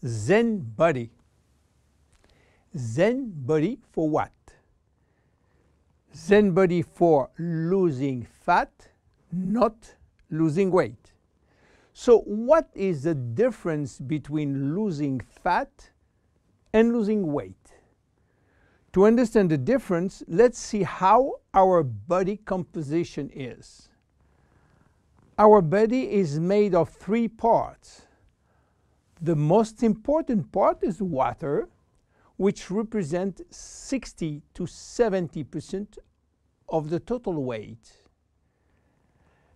Zen Bodi. Zen Bodi for what? Zen Bodi for losing fat, not losing weight. So what is the difference between losing fat and losing weight? To understand the difference, let's see how our body composition is. Our body is made of 3 parts. The most important part is water, which represents 60 to 70% of the total weight.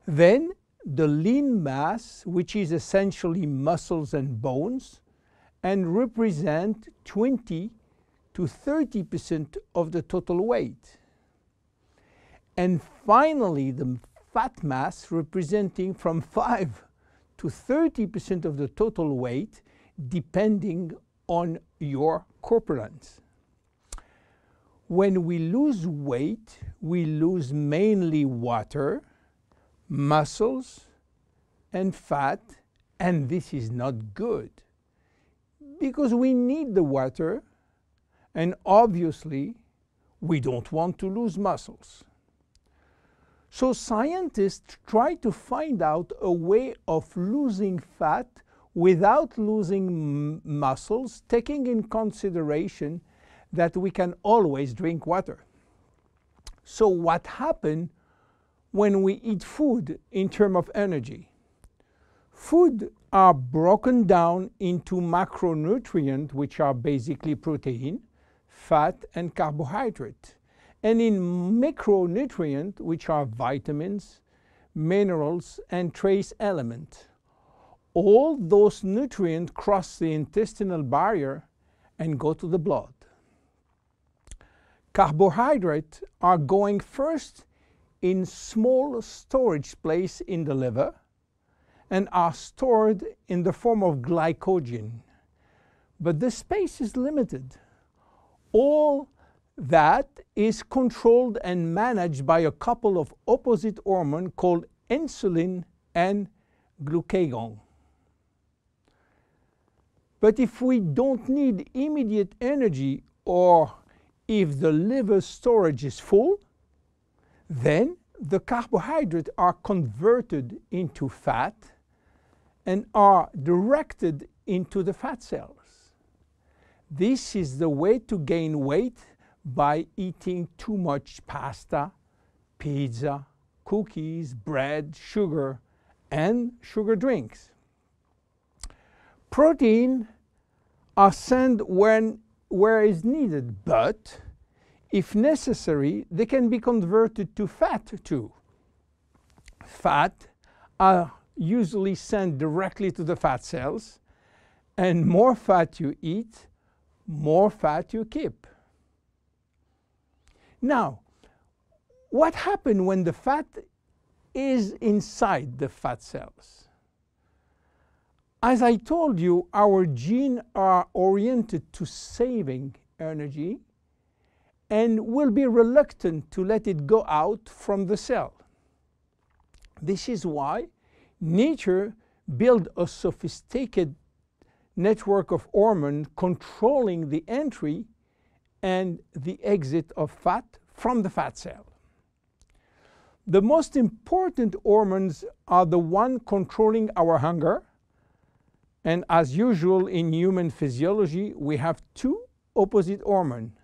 Then the lean mass, which is essentially muscles and bones, and represent 20 to 30% of the total weight. And finally, the fat mass, representing from 5 to 30% of the total weight, depending on your corpulence. When we lose weight, we lose mainly water, muscles, and fat, and this is not good because we need the water, and obviously we don't want to lose muscles. So scientists try to find out a way of losing fat without losing muscles, taking in consideration that we can always drink water. So what happens when we eat food in terms of energy? Food are broken down into macronutrients, which are basically protein, fat, and carbohydrate, and in micronutrients, which are vitamins, minerals, and trace elements. All those nutrients cross the intestinal barrier and go to the blood. Carbohydrates are going first in small storage place in the liver and are stored in the form of glycogen. But the space is limited. All that is controlled and managed by a couple of opposite hormones called insulin and glucagon. But if we don't need immediate energy, or if the liver storage is full, then the carbohydrates are converted into fat and are directed into the fat cells. This is the way to gain weight by eating too much pasta, pizza, cookies, bread, sugar, and sugar drinks. Protein are sent where is needed, but if necessary, they can be converted to fat too. Fat are usually sent directly to the fat cells, and more fat you eat, more fat you keep. Now, what happens when the fat is inside the fat cells? As I told you, our genes are oriented to saving energy and will be reluctant to let it go out from the cell. This is why nature built a sophisticated network of hormones controlling the entry and the exit of fat from the fat cell. The most important hormones are the ones controlling our hunger, and as usual in human physiology, we have 2 opposite hormones.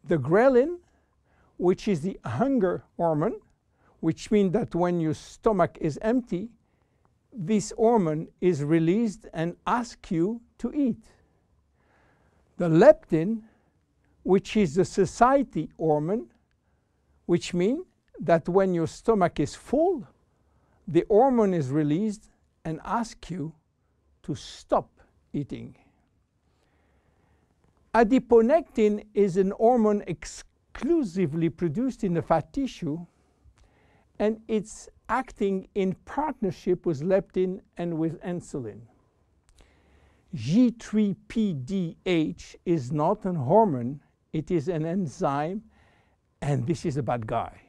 The ghrelin, which is the hunger hormone, which means that when your stomach is empty, this hormone is released and asks you to eat. The leptin, which is the satiety hormone, which means that when your stomach is full, the hormone is released and asks you to stop eating. Adiponectin is an hormone exclusively produced in the fat tissue, and it's acting in partnership with leptin and with insulin. G3PDH is not a hormone, it is an enzyme, and this is a bad guy.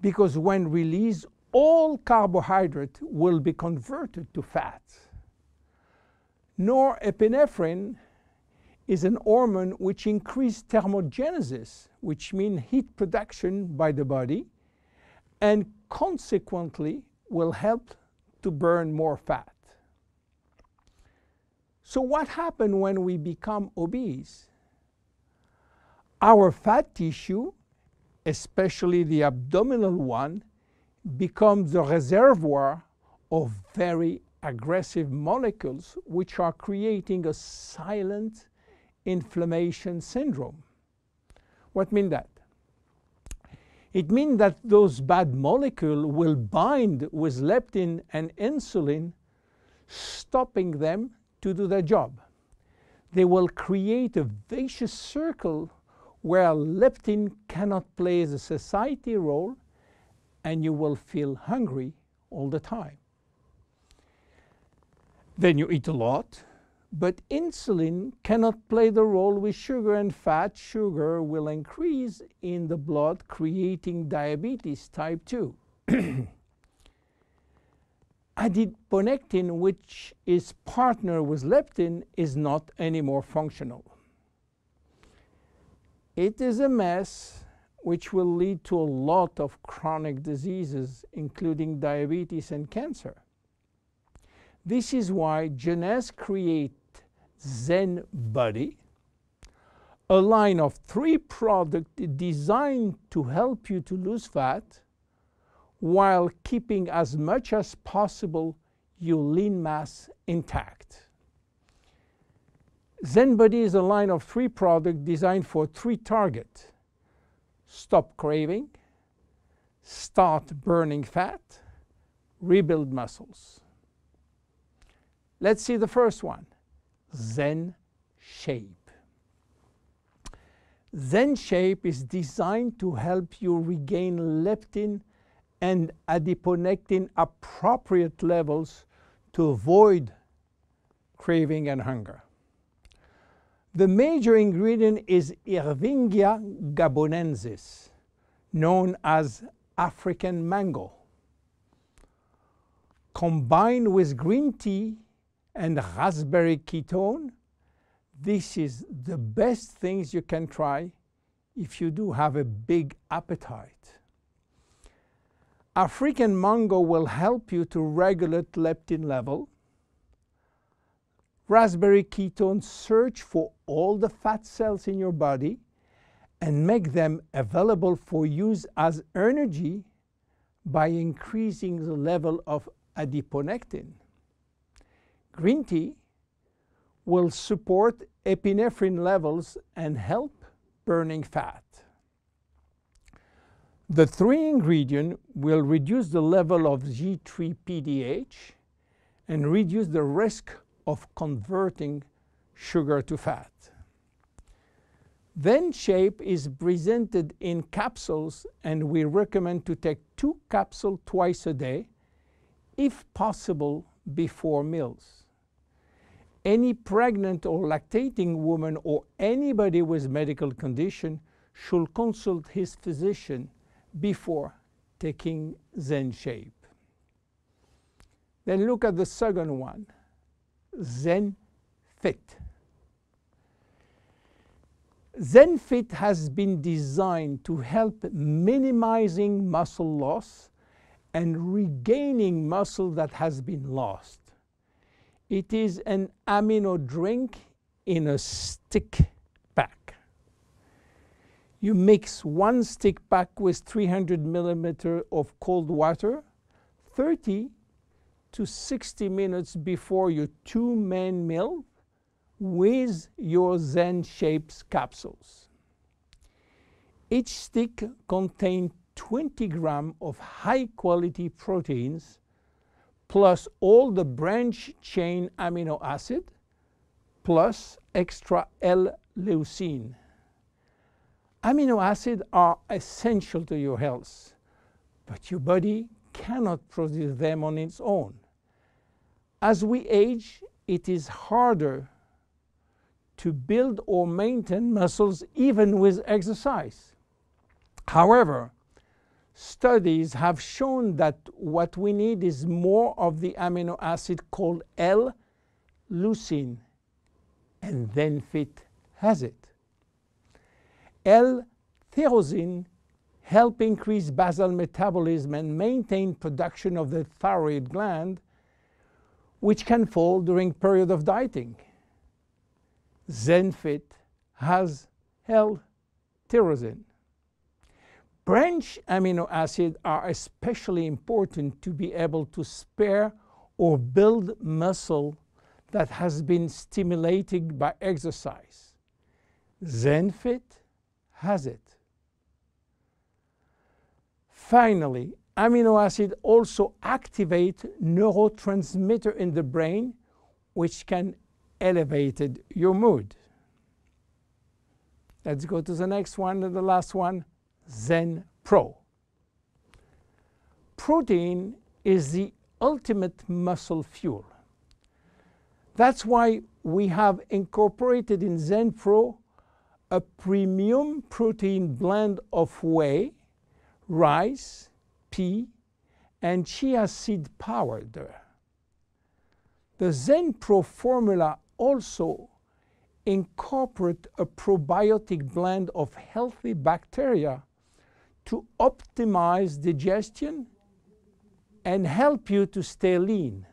Because when released, all carbohydrate will be converted to fat. Norepinephrine is an hormone which increases thermogenesis, which means heat production by the body, and consequently will help to burn more fat. So what happens when we become obese? Our fat tissue, especially the abdominal one, becomes the reservoir of very aggressive molecules which are creating a silent inflammation syndrome. What means that? It means that those bad molecules will bind with leptin and insulin, stopping them to do their job. They will create a vicious circle where leptin cannot play the satiety role, and you will feel hungry all the time. Then you eat a lot, but insulin cannot play the role with sugar and fat. Sugar will increase in the blood, creating diabetes type 2. Adiponectin, which is partner with leptin, is not anymore functional. It is a mess which will lead to a lot of chronic diseases, including diabetes and cancer. This is why Jeunesse created Zen Bodi, a line of 3 products designed to help you to lose fat while keeping as much as possible your lean mass intact. Zen Bodi is a line of 3 products designed for 3 targets: stop craving, start burning fat, rebuild muscles. Let's see the first one, Zen Shape. Zen Shape is designed to help you regain leptin and adiponectin appropriate levels to avoid craving and hunger. The major ingredient is Ervingia gabonensis, known as African mango. Combined with green tea and raspberry ketone, this is the best things you can try if you do have a big appetite. African mango will help you to regulate leptin level. Raspberry ketone search for all the fat cells in your body and make them available for use as energy by increasing the level of adiponectin. Green tea will support epinephrine levels and help burning fat. The 3 ingredients will reduce the level of G3-PDH and reduce the risk of converting sugar to fat. Zen Shape is presented in capsules, and we recommend to take 2 capsules twice a day, if possible before meals. Any pregnant or lactating woman or anybody with medical condition should consult his physician before taking Zen Shape. Then look at the second one, Zen Fit. Zen Fit has been designed to help minimizing muscle loss and regaining muscle that has been lost. It is an amino drink in a stick pack. You mix 1 stick pack with 300 milliliters of cold water 30 to 60 minutes before your 2 main meal with your Zen Shapes capsules. Each stick contains 20 grams of high-quality proteins plus all the branch-chain amino acid plus extra L-leucine. Amino acids are essential to your health, but your body cannot produce them on its own. As we age, it is harder to build or maintain muscles even with exercise. However, studies have shown that what we need is more of the amino acid called L-leucine. L-leucine, and ZenFit has it. L-tyrosine help increase basal metabolism and maintain production of the thyroid gland, which can fall during period of dieting. ZenFit has L-tyrosine. Branch amino acids are especially important to be able to spare or build muscle that has been stimulated by exercise. ZenFit has it. Finally, amino acids also activate neurotransmitter in the brain, which can elevate your mood. Let's go to the next one and the last one, Zen Pro. Protein is the ultimate muscle fuel. That's why we have incorporated in Zen Pro a premium protein blend of whey, rice, pea, and chia seed powder. The Zen Pro formula also incorporates a probiotic blend of healthy bacteria to optimize digestion and help you to stay lean.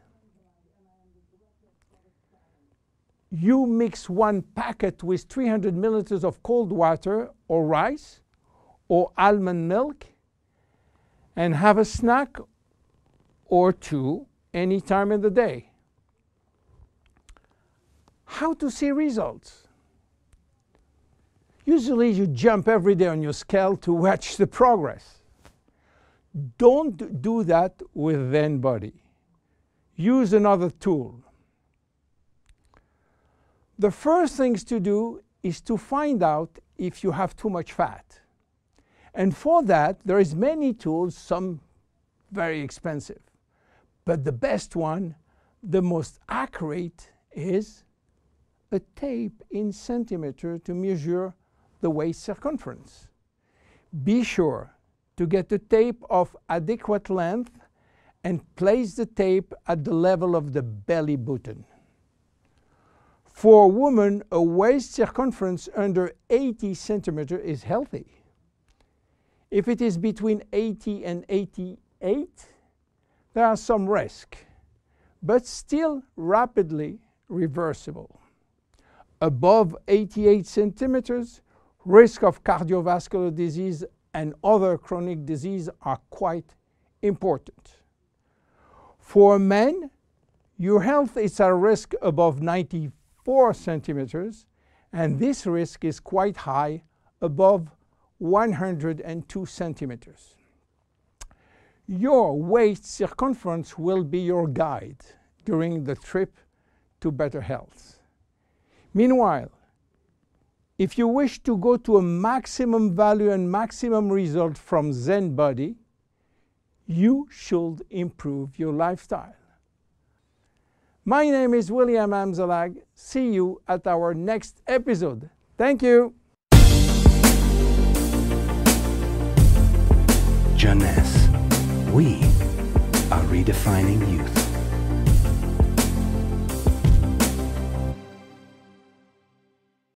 You mix one packet with 300 milliliters of cold water or rice or almond milk and have a snack or two any time in the day. How to see results? Usually you jump every day on your scale to watch the progress. Don't do that with Zen Bodi. Use another tool. The first things to do is to find out if you have too much fat. And for that, there is many tools, some very expensive. But the best one, the most accurate, is a tape in centimeter to measure the waist circumference. Be sure to get the tape of adequate length and place the tape at the level of the belly button. For a woman, a waist circumference under 80 centimeters is healthy. If it is between 80 and 88, there are some risk, but still rapidly reversible. Above 88 centimeters, risk of cardiovascular disease and other chronic disease are quite important. For men, your health is at risk above 94 centimeters, and this risk is quite high, above 102 centimeters. Your waist circumference will be your guide during the trip to better health. Meanwhile, if you wish to go to a maximum value and maximum result from Zen Bodi, you should improve your lifestyle. My name is William Amzalag. See you at our next episode. Thank you. Jeunesse. We are redefining youth.